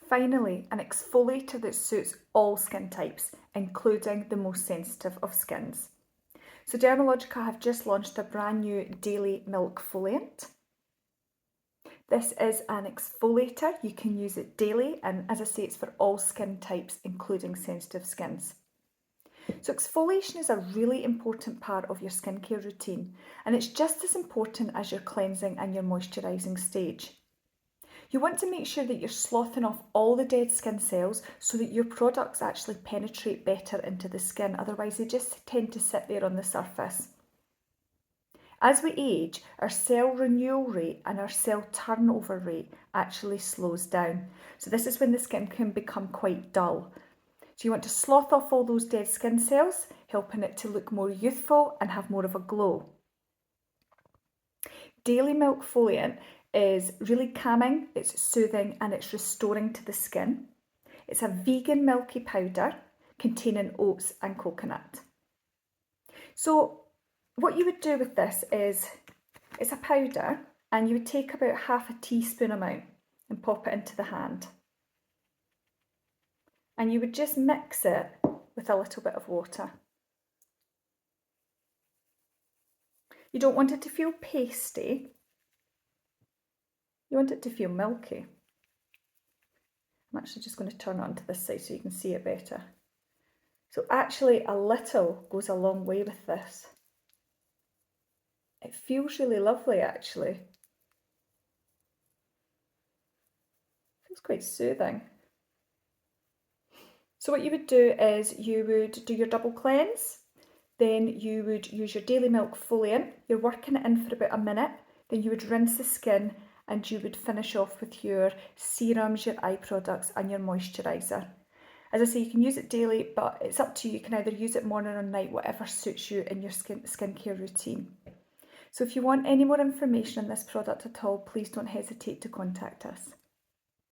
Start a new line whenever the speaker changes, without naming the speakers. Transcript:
Finally, an exfoliator that suits all skin types, including the most sensitive of skins. So Dermalogica have just launched a brand new daily milkfoliant. This is an exfoliator. You can use it daily, and as I say, it's for all skin types, including sensitive skins. So exfoliation is a really important part of your skincare routine, and it's just as important as your cleansing and your moisturising stage. You want to make sure that you're sloughing off all the dead skin cells so that your products actually penetrate better into the skin, otherwise they just tend to sit there on the surface. As we age, our cell renewal rate and our cell turnover rate actually slows down. So this is when the skin can become quite dull. So you want to slough off all those dead skin cells, helping it to look more youthful and have more of a glow. Daily milkfoliant is really calming, it's soothing, and it's restoring to the skin. It's a vegan milky powder containing oats and coconut. So what you would do with this is, it's a powder, and you would take about half a teaspoon amount and pop it into the hand. And you would just mix it with a little bit of water. You don't want it to feel pasty. You want it to feel milky. I'm actually just going to turn it onto this side so you can see it better. So actually a little goes a long way with this. It feels really lovely actually. Feels quite soothing. So what you would do is you would do your double cleanse, then you would use your daily milkfoliant. You're working it in for about a minute, then you would rinse the skin, and you would finish off with your serums, your eye products and your moisturiser. As I say, you can use it daily, but it's up to you. You can either use it morning or night, whatever suits you in your skincare routine. So if you want any more information on this product at all, please don't hesitate to contact us.